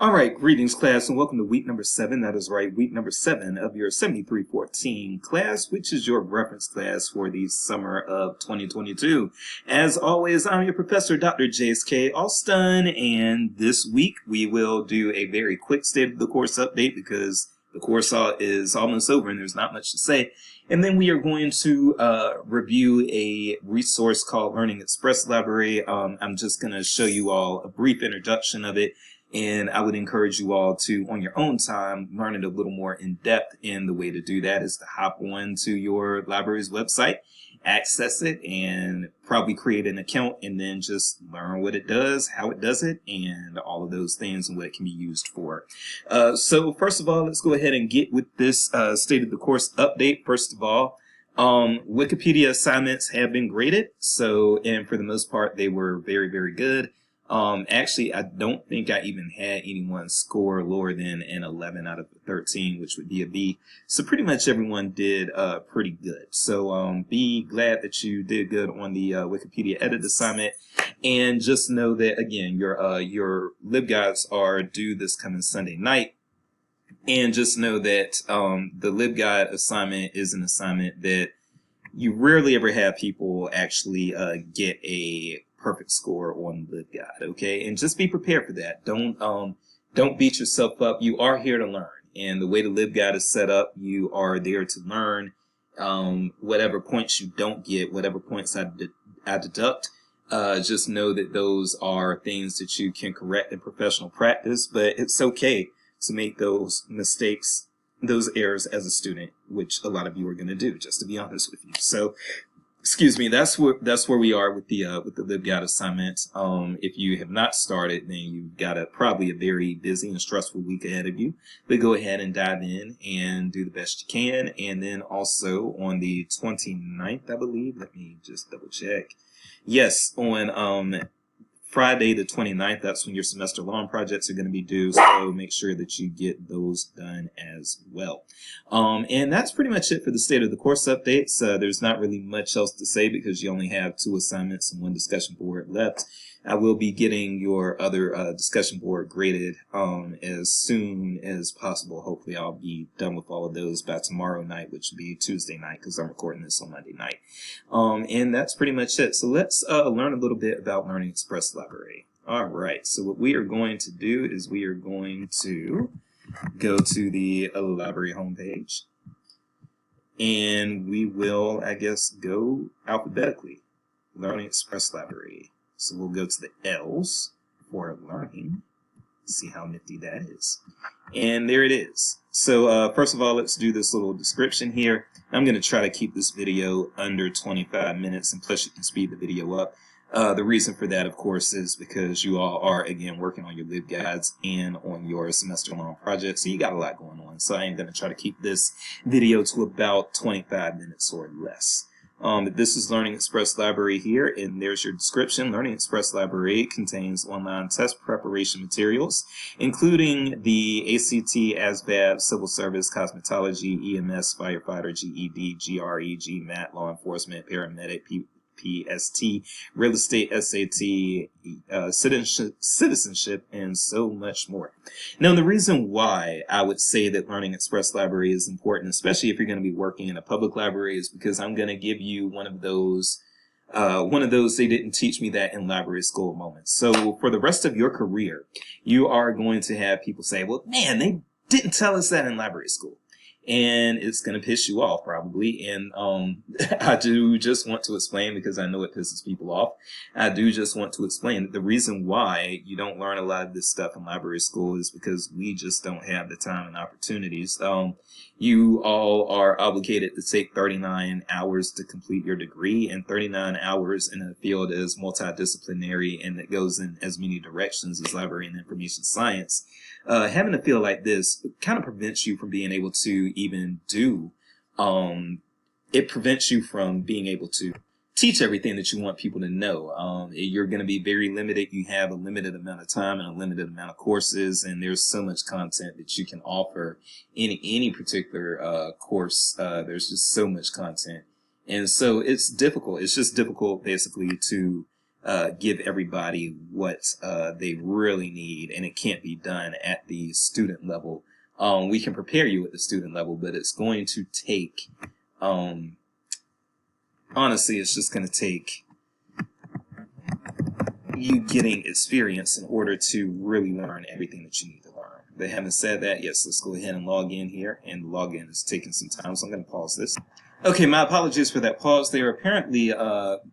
All right, greetings class and welcome to week number 7. That is right, week number 7 of your 7314 class, which is your reference class for the summer of 2022. As always, I'm your professor, Dr. JSK Alston, and this week we will do a very quick state of the course update because the course is almost over and there's not much to say. And then we are going to review a resource called Learning Express Library. I'm just going to show you all a brief introduction of it. And I would encourage you all to, on your own time, learn it a little more in depth. And the way to do that is to hop on to your library's website, access it, and probably create an account and then just learn what it does, how it does it, and all of those things and what it can be used for. So first of all, let's go ahead and get with this state of the course update. First of all, Wikipedia assignments have been graded. And for the most part, they were very, very good. Actually, I don't think I even had anyone score lower than an 11 out of 13, which would be a B. So pretty much everyone did pretty good. So be glad that you did good on the Wikipedia edit assignment. And just know that, again, your LibGuides are due this coming Sunday night. And just know that the LibGuide assignment is an assignment that you rarely ever have people actually get a perfect score on LibGuide, okay? And just be prepared for that. Don't beat yourself up. You are here to learn, and the way the LibGuide is set up, you are there to learn. Whatever points you don't get, whatever points I deduct, just know that those are things that you can correct in professional practice. But it's okay to make those mistakes, those errors as a student, which a lot of you are going to do, just to be honest with you. So excuse me, that's where we are with the LibGuide assignment. If you have not started, then you've got probably a very busy and stressful week ahead of you. But go ahead and dive in and do the best you can. And then also on the 29th, I believe, let me just double check. Yes, on Friday the 29th, that's when your semester long projects are going to be due, so make sure that you get those done as well. And that's pretty much it for the state of the course updates. There's not really much else to say because you only have 2 assignments and 1 discussion board left. I will be getting your other discussion board graded as soon as possible. Hopefully I'll be done with all of those by tomorrow night, which will be Tuesday night because I'm recording this on Monday night. And that's pretty much it. So let's learn a little bit about Learning Express Library. All right, so what we are going to do is we are going to go to the library homepage. And we will, I guess, go alphabetically. Learning Express Library. So we'll go to the L's for learning. See how nifty that is. And there it is. So first of all, let's do this little description here. I'm going to try to keep this video under 25 minutes, and plus you can speed the video up. The reason for that, of course, is because you all are, again, working on your LibGuides and on your semester-long project, so you got a lot going on. So I am going to try to keep this video to about 25 minutes or less. This is Learning Express Library here, and there's your description. Learning Express Library contains online test preparation materials, including the ACT, ASVAB, Civil Service, Cosmetology, EMS, Firefighter, GED, GRE, GMAT, Law Enforcement, Paramedic, PST, Real Estate, SAT, citizenship, and so much more. Now, the reason why I would say that Learning Express Library is important, especially if you're going to be working in a public library, is because I'm going to give you one of those they didn't teach me that in library school moments. So for the rest of your career, you are going to have people say, well, man, they didn't tell us that in library school. And it's going to piss you off probably. And I do just want to explain, because I know it pisses people off. I do just want to explain that the reason why you don't learn a lot of this stuff in library school is because we just don't have the time and opportunities. You all are obligated to take 39 hours to complete your degree, and 39 hours in a field is multidisciplinary and it goes in as many directions as library and information science. Having a field like this kind of prevents you from being able to even do, it prevents you from being able to teach everything that you want people to know. You're going to be very limited. You have a limited amount of time and a limited amount of courses, and there's so much content that you can offer in any particular course. There's just so much content. And so it's difficult. It's just difficult basically to give everybody what they really need, and it can't be done at the student level. We can prepare you at the student level, but it's going to take, honestly, it's just going to take you getting experience in order to really learn everything that you need to learn. But having said that, yes, let's go ahead and log in here, and the login is taking some time, so I'm going to pause this. Okay, my apologies for that pause there. Apparently,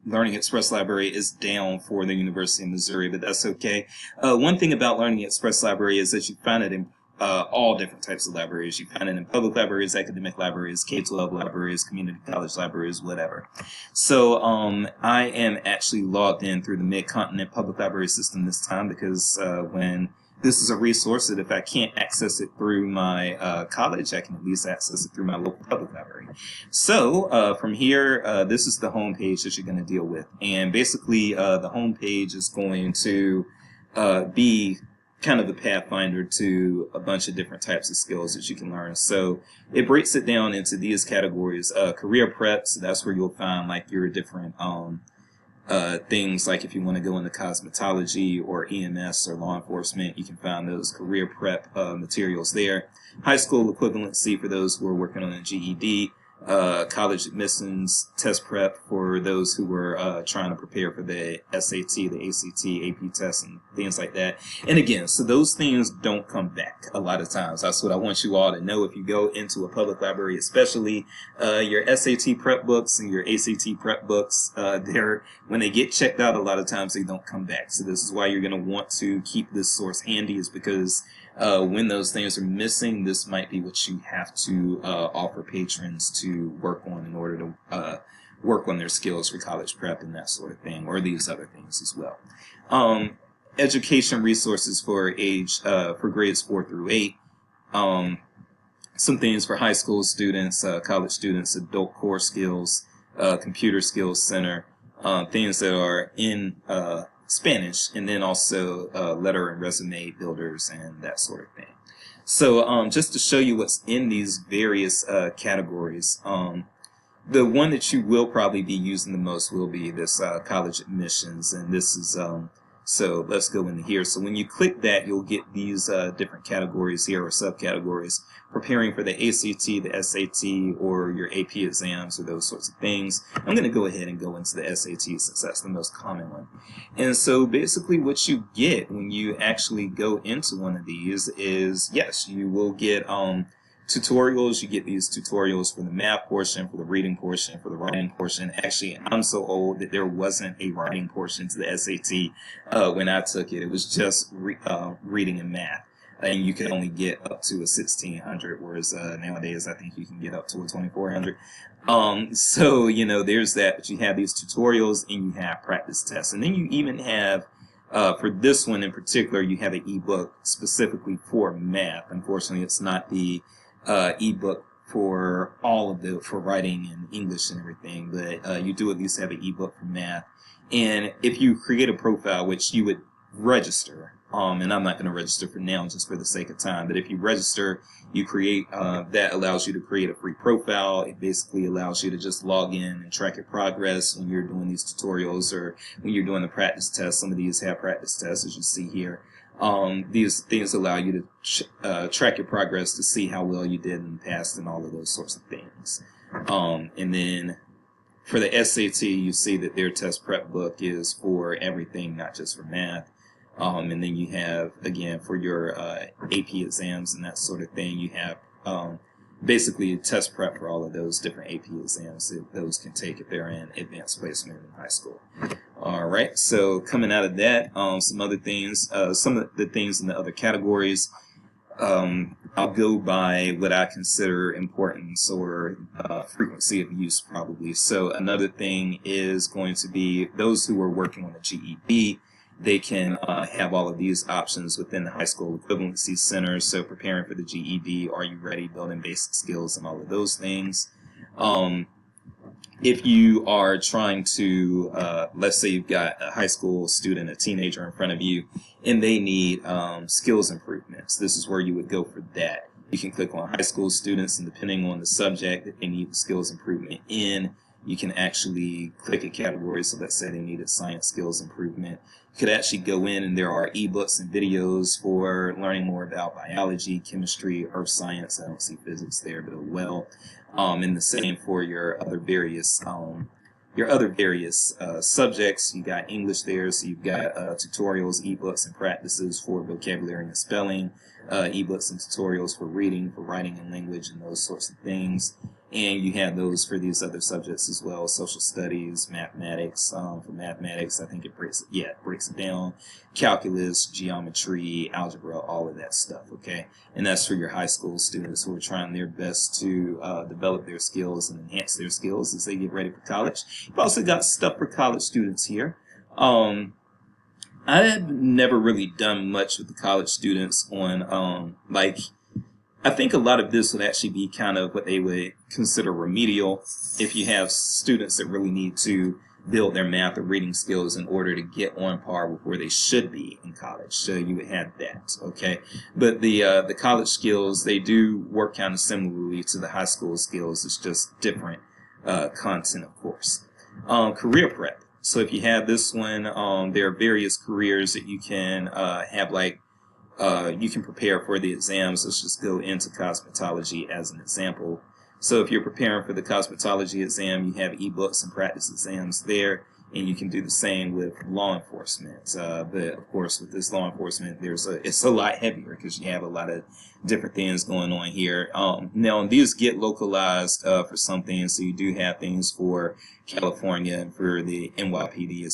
Learning Express Library is down for the University of Missouri, but that's okay. One thing about Learning Express Library is that you find it in all different types of libraries. You find it in public libraries, academic libraries, K-12 libraries, community college libraries, whatever. So I am actually logged in through the Mid-Continent Public Library System this time because when this is a resource that if I can't access it through my college, I can at least access it through my local public library. So from here, this is the home page that you're going to deal with. And basically, the home page is going to be kind of the pathfinder to a bunch of different types of skills that you can learn. So it breaks it down into these categories. Career prep, so that's where you'll find like your different things, like if you want to go into cosmetology or EMS or law enforcement, you can find those career prep materials there. High school equivalency for those who are working on a GED. College admissions, test prep for those who were trying to prepare for the SAT, the ACT, AP tests, and things like that. And again, so those things don't come back a lot of times. That's what I want you all to know. If you go into a public library, especially your SAT prep books and your ACT prep books, when they get checked out, a lot of times they don't come back. So this is why you're going to want to keep this source handy, is because when those things are missing, this might be what you have to offer patrons to work on in order to work on their skills for college prep and that sort of thing, or these other things as well. Education resources for grades 4 through 8. Some things for high school students, college students, adult core skills, computer skills center, things that are in Spanish, and then also letter and resume builders and that sort of thing. So just to show you what's in these various categories, the one that you will probably be using the most will be this college admissions, and this is so let's go into here. So when you click that, you'll get these different categories here, or subcategories, preparing for the ACT, the SAT, or your AP exams, or those sorts of things. I'm going to go ahead and go into the SAT since that's the most common one. And so basically what you get when you actually go into one of these is, yes, you will get tutorials. You get these tutorials for the math portion, for the reading portion, for the writing portion. Actually, I'm so old that there wasn't a writing portion to the SAT when I took it. It was just reading and math. And you could only get up to a 1600, whereas nowadays I think you can get up to a 2400. So, you know, there's that, but you have these tutorials and you have practice tests. And then you even have, for this one in particular, you have an ebook specifically for math. Unfortunately, it's not the ebook for for writing and English and everything, but you do at least have an ebook for math. And if you create a profile, which you would register, and I'm not going to register for now just for the sake of time, but if you register, you create, that allows you to create a free profile. It basically allows you to just log in and track your progress when you're doing these tutorials or when you're doing the practice tests. Some of these have practice tests, as you see here. These things allow you to track your progress to see how well you did in the past and all of those sorts of things. And then for the SAT, you see that their test prep book is for everything, not just for math. And then you have, again, for your AP exams and that sort of thing, you have basically a test prep for all of those different AP exams that those can take if they're in advanced placement in high school. All right, so coming out of that, some other things, some of the things in the other categories, I'll go by what I consider importance or frequency of use probably. So another thing is going to be those who are working on the GED. They can have all of these options within the high school equivalency center. So preparing for the GED, are you ready, building basic skills and all of those things. If you are trying to, let's say you've got a high school student, a teenager in front of you, and they need skills improvements, this is where you would go for that. You can click on high school students, and depending on the subject that they need the skills improvement in, you can actually click a category. So let's say they needed science skills improvement. You could actually go in, and there are ebooks and videos for learning more about biology, chemistry, earth science. I don't see physics there, but oh well. And the same for your other various subjects. You got English there, so you've got tutorials, ebooks, and practices for vocabulary and spelling, ebooks and tutorials for reading, for writing and language, and those sorts of things. And you have those for these other subjects as well: social studies, mathematics. For mathematics, I think it breaks it down: calculus, geometry, algebra, all of that stuff. Okay, and that's for your high school students who are trying their best to develop their skills and enhance their skills as they get ready for college. You've also got stuff for college students here. I have never really done much with the college students on I think a lot of this would actually be kind of what they would consider remedial if you have students that really need to build their math or reading skills in order to get on par with where they should be in college. So you would have that, okay? But the college skills, they do work kind of similarly to the high school skills. It's just different content, of course. Career prep. So if you have this one, there are various careers that you can have, you can prepare for the exams. Let's just go into cosmetology as an example. So if you're preparing for the cosmetology exam, you have ebooks and practice exams there, and you can do the same with law enforcement. But of course, with this law enforcement, it's a lot heavier because you have a lot of different things going on here. Now, these get localized for some things, so you do have things for California and for the NYPD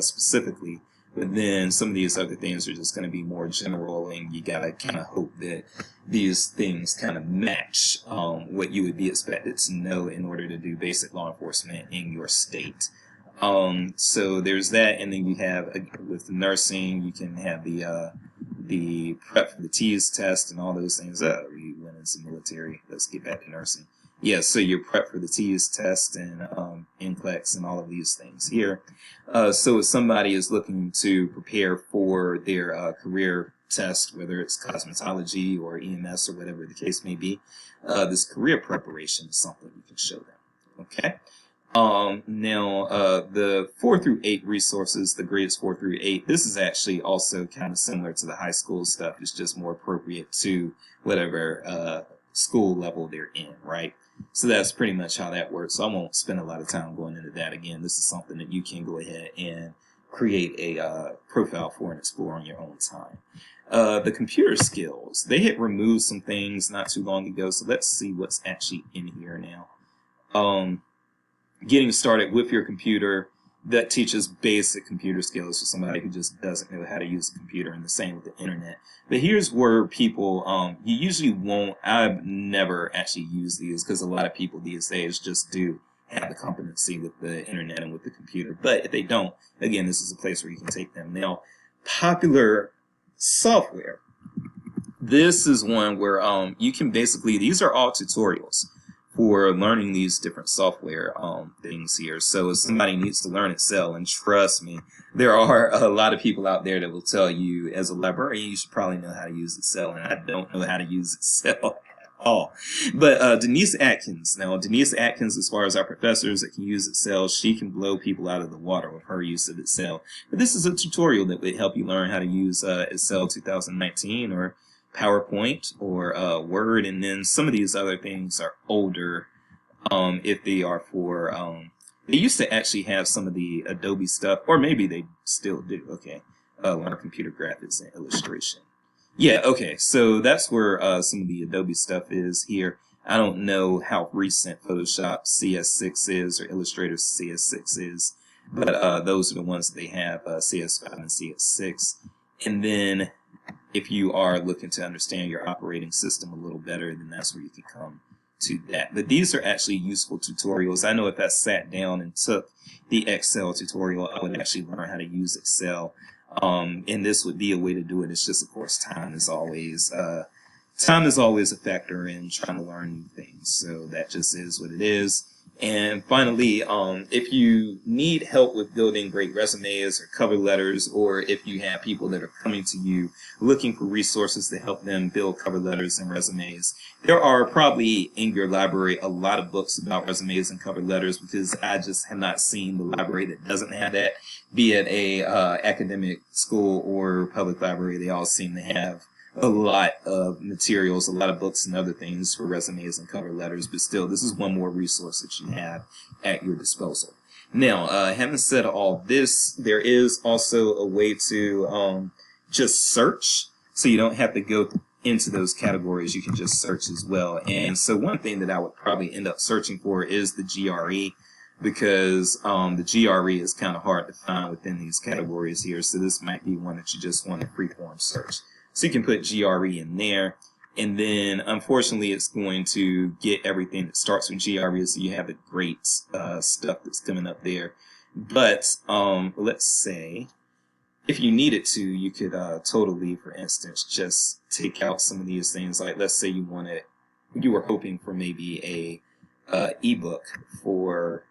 specifically. But then some of these other things are just going to be more general, and you got to kind of hope that these things kind of match what you would be expected to know in order to do basic law enforcement in your state. So there's that, and then you have, with the nursing, you can have the prep for the TEAS test and all those things. We went into military. Let's get back to nursing. Yeah, so you're prep for the TEAS test and NCLEX and all of these things here. So if somebody is looking to prepare for their career test, whether it's cosmetology or EMS or whatever the case may be, this career preparation is something you can show them. Okay. Now, the 4 through 8 resources, the grades 4 through 8, this is actually also kind of similar to the high school stuff. It's just more appropriate to whatever school level they're in, right? So that's pretty much how that works. So I won't spend a lot of time going into that again. This is something that you can go ahead and create a profile for and explore on your own time. The computer skills, they had removed some things not too long ago, so let's see what's actually in here now. Getting started with your computer, that teaches basic computer skills for somebody who just doesn't know how to use a computer, and the same with the internet. But here's where people, you usually won't, I've never actually used these because a lot of people these days just do have the competency with the internet and with the computer. But if they don't, again, this is a place where you can take them. Now, popular software. This is one where you can basically, these are all tutorials for learning these different software things here. So if somebody needs to learn Excel, and trust me, there are a lot of people out there that will tell you, as a librarian, you should probably know how to use Excel, and I don't know how to use Excel at all. But Denise Atkins, as far as our professors that can use Excel, she can blow people out of the water with her use of Excel. But this is a tutorial that would help you learn how to use Excel 2019 or PowerPoint or Word, and then some of these other things are older if they are for, they used to actually have some of the Adobe stuff, or maybe they still do, okay, learn computer graphics and illustration. Yeah, okay, so that's where some of the Adobe stuff is here. I don't know how recent Photoshop CS6 is or Illustrator CS6 is, but those are the ones that they have, CS5 and CS6. And then if you are looking to understand your operating system a little better, then that's where you can come to that. But these are actually useful tutorials. I know if I sat down and took the Excel tutorial, I would actually learn how to use Excel. And this would be a way to do it. It's just, of course, time is always a factor in trying to learn new things. So that just is what it is. And finally, if you need help with building great resumes or cover letters, or if you have people that are coming to you looking for resources to help them build cover letters and resumes, there are probably in your library a lot of books about resumes and cover letters, because I just have not seen the library that doesn't have that, be it a academic school or public library. They all seem to have a lot of materials, a lot of books and other things for resumes and cover letters, but still, this is one more resource that you have at your disposal. Now, having said all this, there is also a way to just search, so you don't have to go into those categories. You can just search as well. And so one thing that I would probably end up searching for is the GRE, because the GRE is kind of hard to find within these categories here, so this might be one that you just want to freeform search. So you can put GRE in there, and then unfortunately it's going to get everything that starts with GRE, so you have the great stuff that's coming up there. But let's say if you needed to, you could totally, for instance, just take out some of these things. Like, let's say you were hoping for maybe a ebook for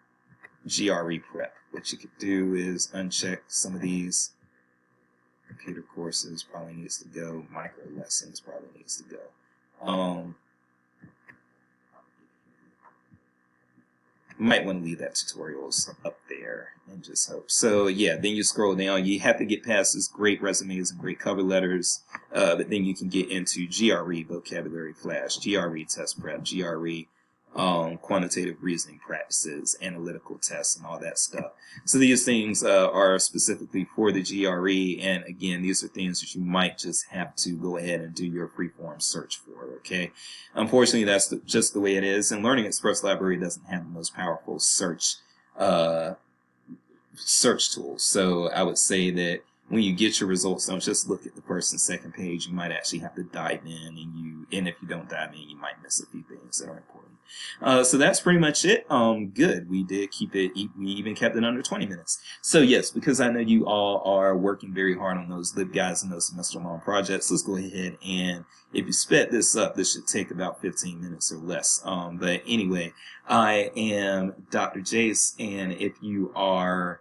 GRE prep. What you could do is uncheck some of these. Computer courses probably needs to go. Micro lessons probably needs to go. Might want to leave that tutorials up there and just hope. So yeah, then you scroll down. You have to get past this great resumes and great cover letters, but then you can get into GRE vocabulary flash, GRE test prep, GRE quantitative reasoning practices, analytical tests, and all that stuff. So these things are specifically for the GRE, and again, these are things that you might just have to go ahead and do your freeform search for, okay? Unfortunately, that's just the way it is, and Learning Express Library doesn't have the most powerful search tools. So I would say that when you get your results, don't just look at the first and second page. You might actually have to dive in, and if you don't dive in, you might miss a few things that are important. So that's pretty much it. Good. We did keep it. We even kept it under 20 minutes. So yes, because I know you all are working very hard on those LibGuides and those semester-long projects, let's go ahead and if you sped this up, this should take about 15 minutes or less. But anyway, I am Dr. Jace, and if you are,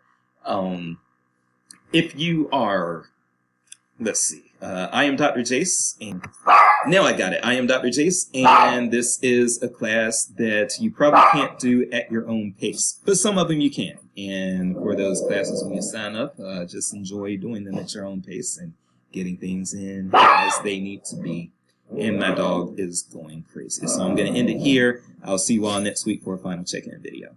let's see, I am Dr. Jace, and now I got it. I am Dr. Jace, and this is a class that you probably can't do at your own pace, but some of them you can. And for those classes, when you sign up, just enjoy doing them at your own pace and getting things in as they need to be. And my dog is going crazy. So I'm going to end it here. I'll see you all next week for a final check-in video.